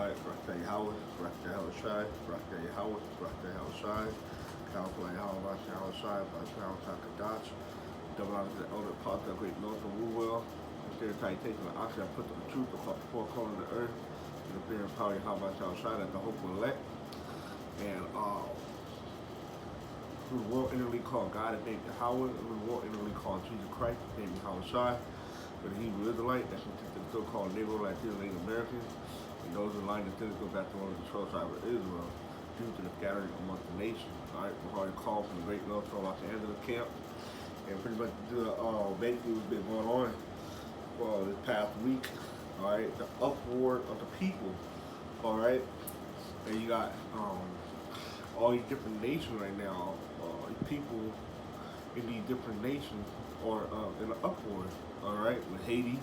Alright, birthday Howard, birthday Howard Shy, birthday Howard, birthday Howard Shy, California Howard, birthday Howard Shy, birthday Howard Takadash, double honor to the elder part of the great North of Woodwell, the citation of oxygen, I put the truth of the four corners of the earth, and the fear and power of Howard Howard Shy, that the hope will elect, and who the world innerly called God and named Howard, who the world innerly called Jesus Christ, named Howard Shy, but the Hebrew Israelite, that's what the so-called Negro Latino Native Americans, and those in line that go back to one of the 12 tribes of Israel, due to the scattering amongst the nation. Alright, we're already called from the Great North to Los Angeles camp, and pretty much basically what's been going on this past week. Alright, the uproar of the people. Alright, and you got all these different nations right now. People in these different nations are in an uproar. Alright, with Haiti.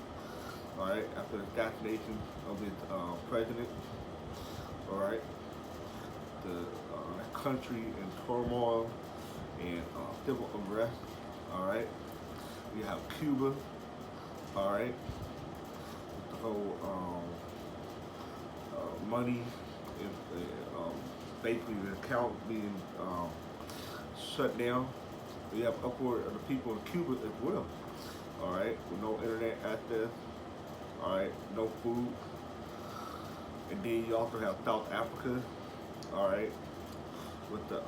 Alright, after the assassination of its president. Alright, the country in turmoil and civil unrest. Alright, you have Cuba. Alright, the whole money is basically the account being shut down. You have upward of the people in Cuba as well. Alright, with no internet access. Alright, no food. And then you also have South Africa. Alright, with the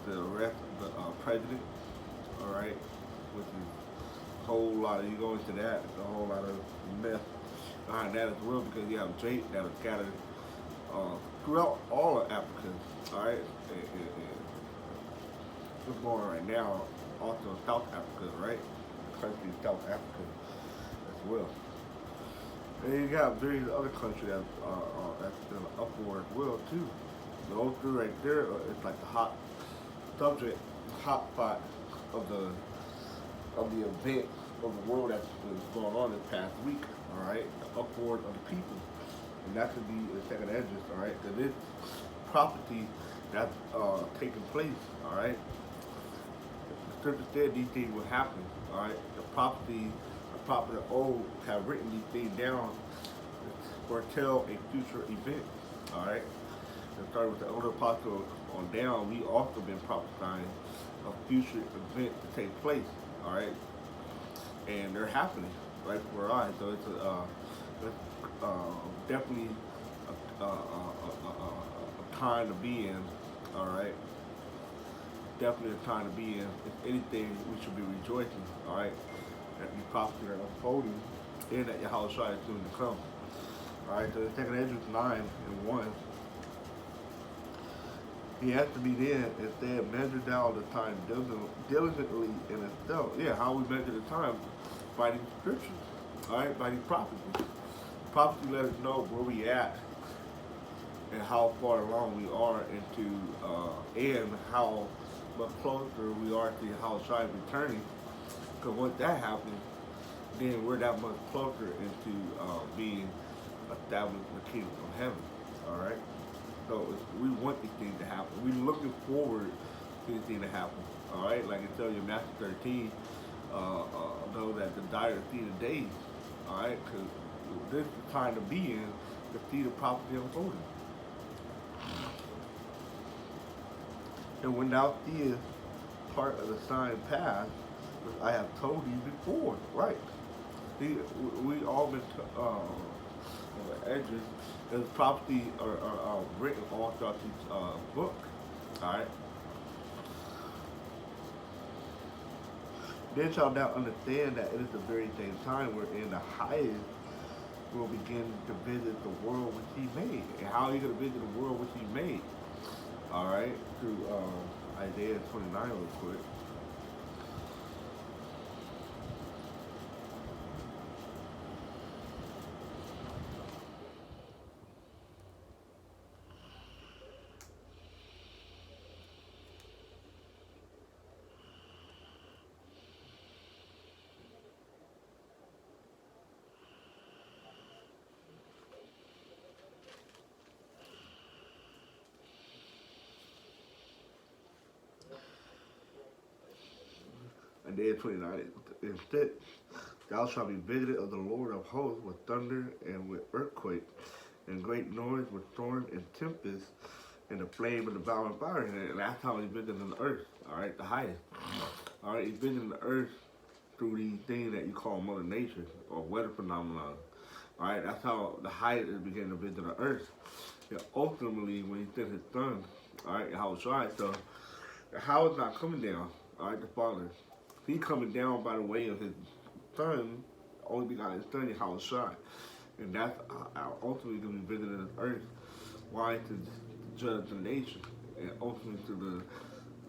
arrest of the president. Alright, which is a whole lot of, you go into that, it's a whole lot of mess behind that as well, because you have Jake that are scattered throughout all of Africa. Alright, what's going on right now, also South Africa, right? The country of South Africa as well. And you got various other countries that that's in an upward as well too. Those three right there, it's like the hot subject, hot spot of the event of the world that's going on this past week. All right, the upward of the people, and that could be the second address. All right, because it's property that's taking place. All right, the scripture said these things will happen. All right, the property old have written these things down or tell a future event. All right, and starting with the older apostle on down, we also been prophesying a future event to take place. All right, and they're happening right before our eyes. So it's definitely a time to be in. All right, definitely a time to be in. If anything, we should be rejoicing. All right, that the prophecies are unfolding, and that Yahweh is soon to come. All right, so the second Ezra 9:1. He has to be there and said, measure down the time diligently in itself. Yeah, how we measure the time? By these scriptures, all right, by these prophecies. Prophecy let us know where we at and how far along we are into, and how much closer we are to how Shai returning. Because once that happens, then we're that much closer into being established in the kingdom of heaven, all right? So we want these things to happen. We're looking forward to these things to happen. All right, like I tell you, Matthew 13, know that the dire see the days. All right, because this is the time to be in to see the prophecy unfolding. And when thou seest part of the sign pass, which I have told you before, right? See, we all been on the edges. There's prophecy are written all throughout this book. Alright. Then shalt thou understand that it is the very same time wherein the highest will begin to visit the world which he made. And how are you going to visit the world which he made? Alright, through Isaiah 29 real quick. Isaiah 29 instead Thou shalt be visited of the Lord of hosts with thunder and with earthquake, and great noise with storm and tempest, and the flame of the devouring fire. And that's how he's visiting the earth, all right, the highest. All right, he's visiting the earth through these things that you call Mother Nature or weather phenomenon. All right, that's how the highest is beginning to visit the earth. And ultimately, when he sent his son, all right, how it's right, so how is not coming down, all right, the Father. He's coming down by the way of his son, only begotten son, how it's right. And that's ultimately going to be visiting the earth. Why? To judge the nation and ultimately to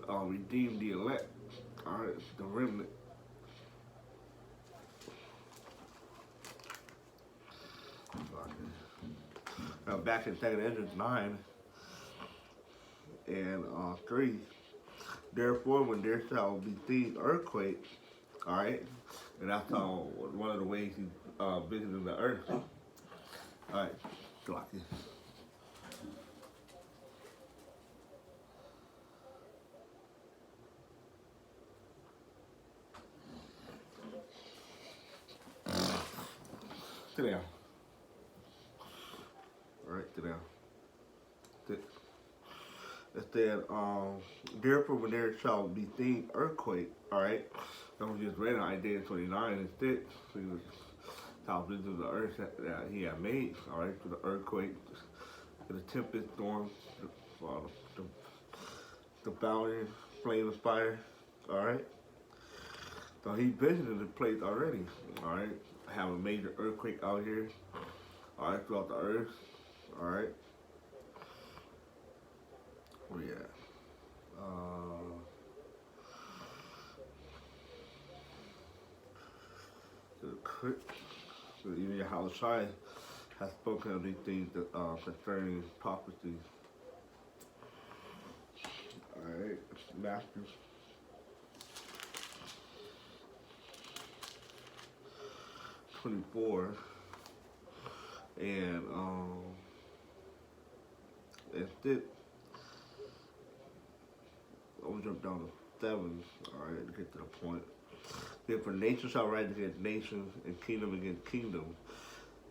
redeem the elect, all right, the remnant. Now back in 2 Ezra 9 and 3, therefore when there shall be things earthquake, all right, and that's how one of the ways he's visiting the earth. All right, like this. Sit down. All right, sit down. Sit. It said, therefore when there shall be things earthquake, all right, and we just read in Isaiah 29 instead, how this is the earth that he had made, all right, for the earthquake, for the tempest, storm, the boundary, flame of fire, all right. So he visited the place already, all right. Have a major earthquake out here, all right, throughout the earth, all right. Where you at? Even Yahushua has spoken of these things concerning prophecies. Alright, Matthew 24 and it I'll jump down to 7, alright, to get to the point. Therefore nation shall rise against nation and kingdom against kingdom.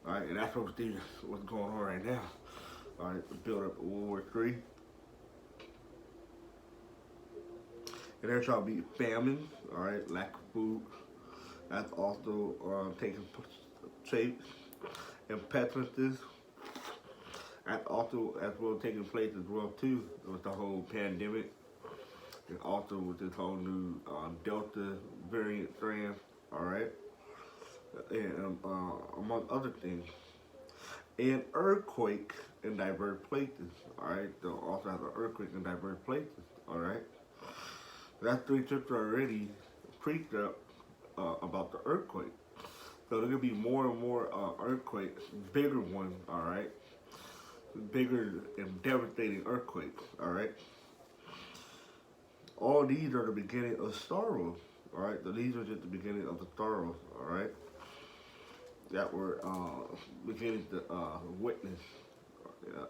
Alright, and that's what's going on right now. Alright, the build up of World War III. And there shall be famine, alright, lack of food. That's also taking shape. And pestilences. That's also as well taking place as well too with the whole pandemic. And also with this whole new Delta variant strand, alright? And among other things. And earthquake in diverse places, alright? They'll also have an earthquake in diverse places, alright? That's 3 chapters already preached up about the earthquake. So there's gonna be more and more earthquakes, bigger ones, alright? Bigger and devastating earthquakes, alright? All these are the beginning of sorrow, alright? So these are just the beginning of the sorrows, alright? That we're beginning to witness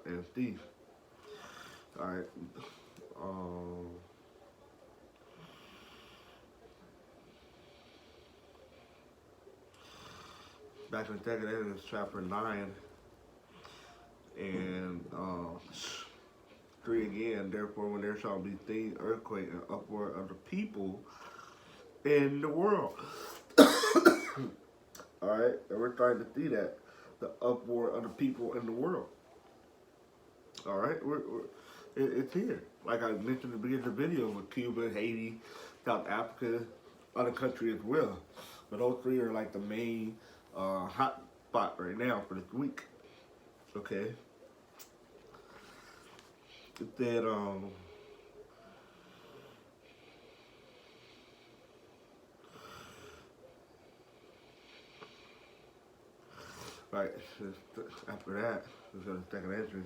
and see. Alright. Back in 2 Ezra chapter 9 and 3 again, therefore when there shall be things, earthquake and uproar of the people in the world. Alright, and we're trying to see that, the uproar of the people in the world. Alright, it's here. Like I mentioned at the beginning of the video with Cuba, Haiti, South Africa, other countries as well. But those 3 are like the main hot spot right now for this week. Okay. It said, right, after that, we're going to take an entry.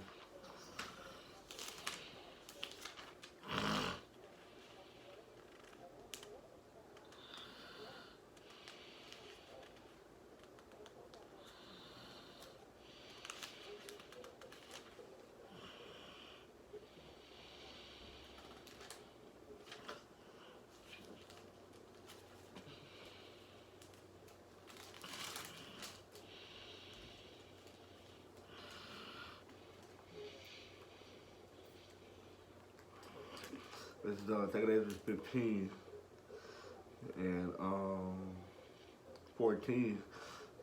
It's 2 Ezra 15 and 14.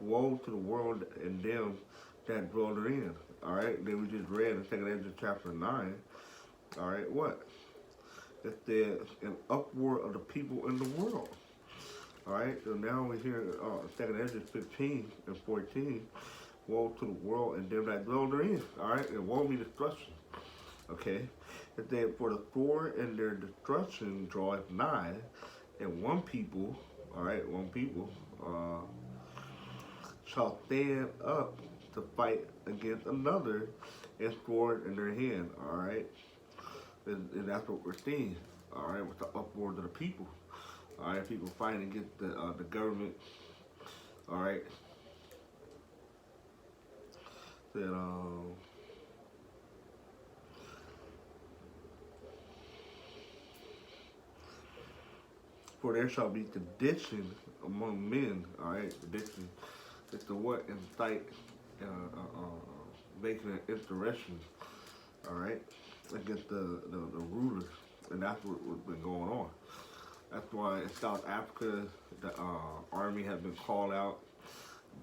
Woe to the world and them that dwell therein. All right. Then we just read in 2 Ezra chapter 9. All right. What? It's an uproar of the people in the world. All right. So now we hear 2 Ezra 15 and 14. Woe to the world and them that dwell therein. All right. And woe means destruction. Okay. It said, for the sword and their destruction draweth nigh, and one people, all right, one people, shall stand up to fight against another, and sword in their hand, all right? And that's what we're seeing, all right, with the uproar of the people, all right? People fighting against the government, all right? That for there shall be sedition among men, all right? Sedition is the what? Incite, making an insurrection, all right? Against the rulers. And that's what's been going on. That's why in South Africa, the army has been called out,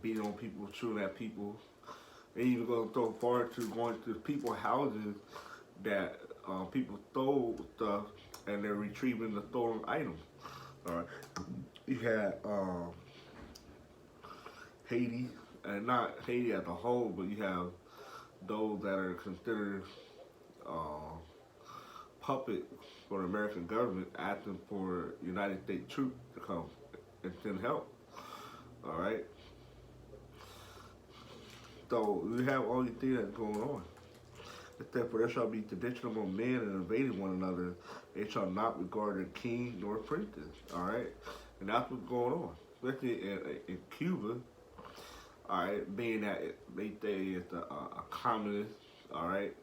beating on people, shooting at people. They even go so far to going to people's houses that people stole stuff and they're retrieving the stolen items. All right, you had Haiti, and not Haiti as a whole, but you have those that are considered puppet for the American government, asking for United States troops to come and send help. All right, so we have all these things that's going on. Except for there shall be sedition among men and invading one another. They shall not regard a king nor a princess. All right, and that's what's going on, especially in Cuba. All right, being that they say it's a communist. All right,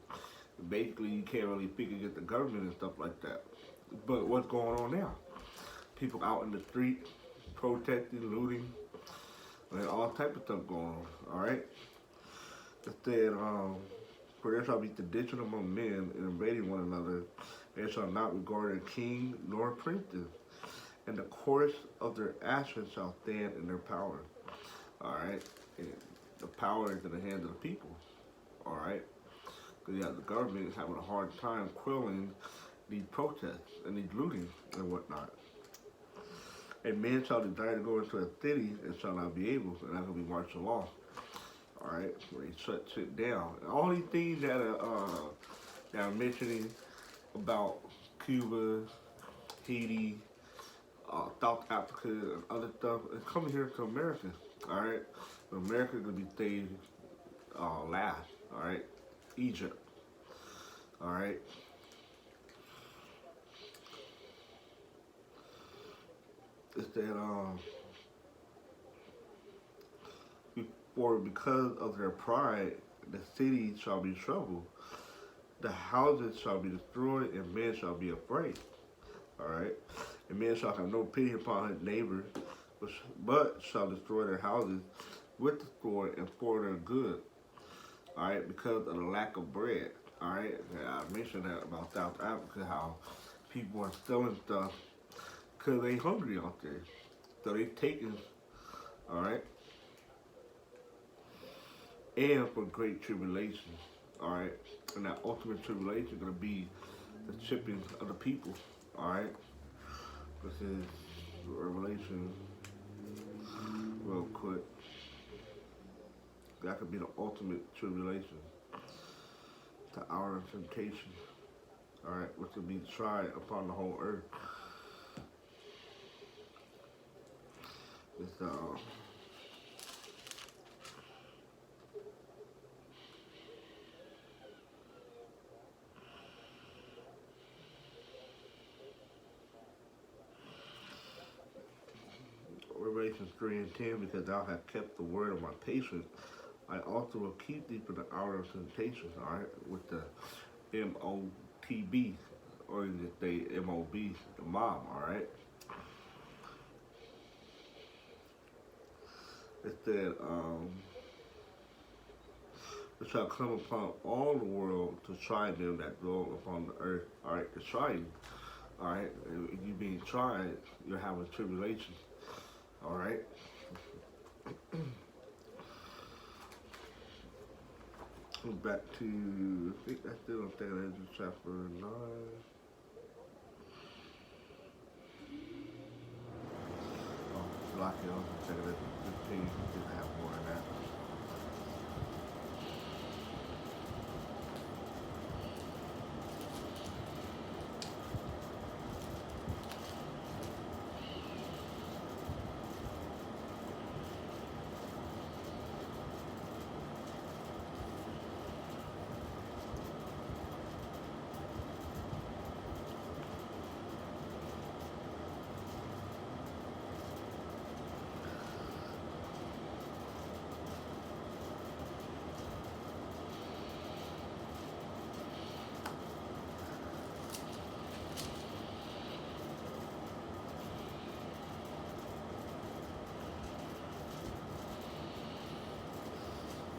basically you can't really speak against the government and stuff like that. But what's going on now? People out in the street protesting, looting, and all type of stuff going on. All right, instead for there shall be sedition among men and invading one another. They shall not regard a king nor a princess, and the course of their actions shall stand in their power. All right, and the power is in the hands of the people. All right, because you have the government having a hard time quelling these protests and these looting and whatnot. And men shall desire to go into a city and shall not be able, and that's gonna be martial law. All right, where they shut shit down. And all these things that I'm mentioning about Cuba, Haiti, South Africa, and other stuff is coming here to America. All right, but America gonna be staying last. All right, Egypt. All right. It's that for because of their pride, the city shall be troubled, the houses shall be destroyed, and men shall be afraid. All right, and men shall have no pity upon his neighbor, but shall destroy their houses with the sword and for their good. All right, because of the lack of bread. All right, I mentioned that about South Africa, how people are stealing stuff because they hungry out there, so they taking. All right. And for great tribulation, all right? And that ultimate tribulation is going to be the chipping of the people, all right? This is Revelation, real quick. That could be the ultimate tribulation, the hour of temptation, all right? Which will be tried upon the whole earth. It's Revelation 3 and 10, because thou hast kept the word of my patience, I also will keep thee for the hour of temptation, all right, with the M-O-T-B, or you just say M-O-B, the mob, all right? It said, it shall come upon all the world to try them that dwell upon the earth, all right, to try you, All right, if you being tried, you're having tribulation. All right. Back to, I think that's still on Second Ezra chapter 9. Oh, lock it on Second Ezra 15. You can have more than that.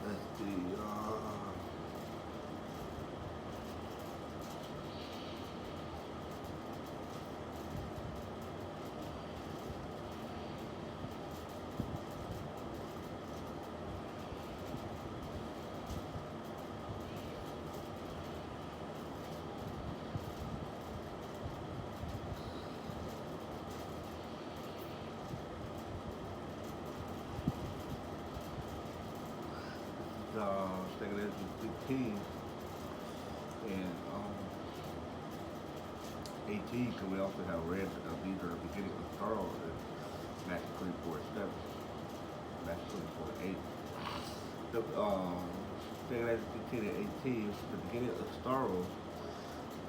Let's see. Second Ezra 15 and 18, because we also have read these are the beginning of sorrow in Matthew 24:7, Matthew 24:8. The Second Ezra 15 and 18 is the beginning of sorrow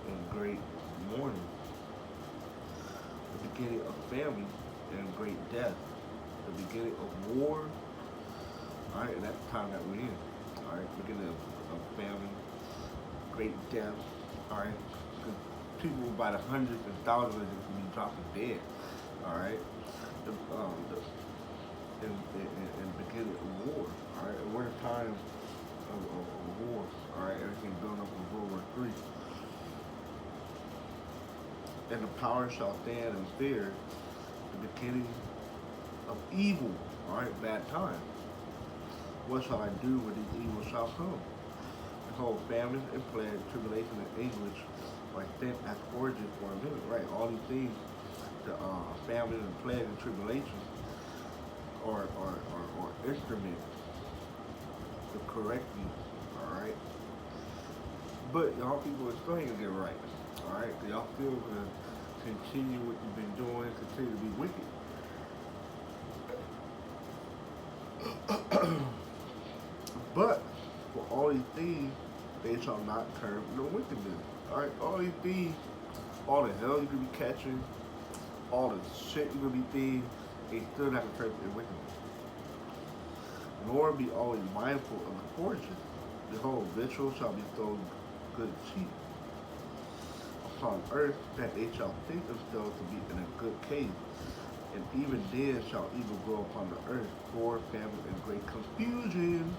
and great mourning, the beginning of famine and great death, the beginning of war. All right, and that's the time that we're in. All right, beginning of famine, great death. All right, because people by the hundreds and thousands are just gonna be dropping dead. All right, and beginning of war. All right, and we're in a time of war. All right, everything building up for World War III. And the power shall stand in fear, the beginning of evil. All right, bad time. What shall I do when these evils shall come? Behold, famine and plague, tribulation and anguish are sent as origins for a minute, right? All these things, the famine and plague and tribulation are instruments to correct you, all right? But y'all people are still ain't gonna get right, all right? Y'all still gonna continue what you've been doing, continue to be wicked. But for all these things, they shall not turn from the wickedness. All right, all these things, all the hell you could be catching, all the shit you could be thinking, they still not gonna turn from their wickedness. Nor be always mindful of the fortune. Behold, victual shall be sold good cheap upon earth, that they shall think themselves to be in a good case. And even then shall evil grow upon the earth, war, famine, and great confusion.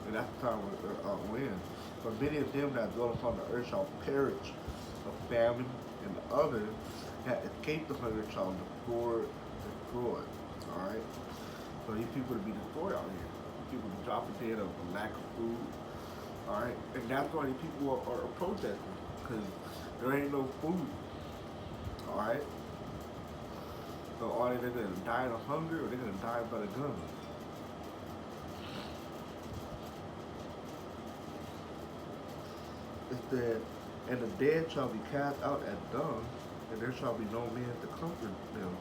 And that's the time we're in. For many of them that dwell upon the earth shall perish of famine, and the others that escape the hunger shall destroy. Alright? So these people to be destroyed out here. People be dropping dead of a lack of food. Alright? And that's why these people are protesting. Because there ain't no food. Alright? So are they gonna die of hunger or they're gonna die by the gun? It said, and the dead shall be cast out as dung, and there shall be no man to comfort them.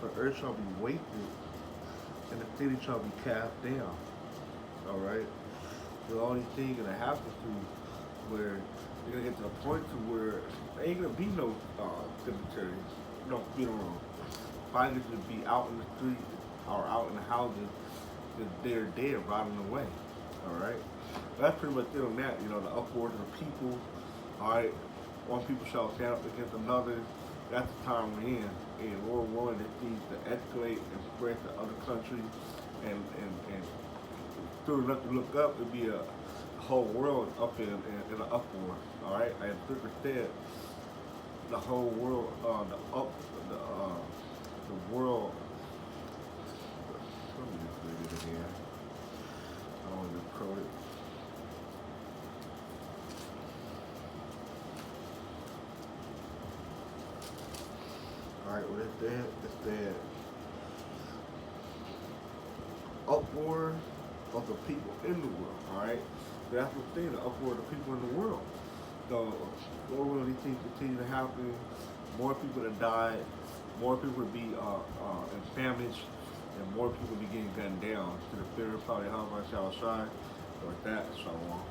The earth shall be wasted, and the city shall be cast down. Alright? So all these things are gonna happen to where you're gonna get to the point to where there ain't gonna be no cemeteries, no funeral. Finders to be out in the street or out in the houses that they're dead, rotting away. Alright? That's pretty much it on that, you know, the uproars of the people. Alright? One people shall stand up against another. That's the time we're in. In World War I, that needs to escalate and spread to other countries and through enough to look up, it'd be a whole world up in an uproar. Alright? As Scripture said, the whole world, the world. Let me just read it again. I don't even quote it. All right, what is that? It's that uproar of the people in the world. All right, that's the thing. The uproar of the people in the world. So, what will these things continue to happen? More people that died, more people would be in famines, and more people be getting gunned down to the fear of probably how much outside. So with that, so on.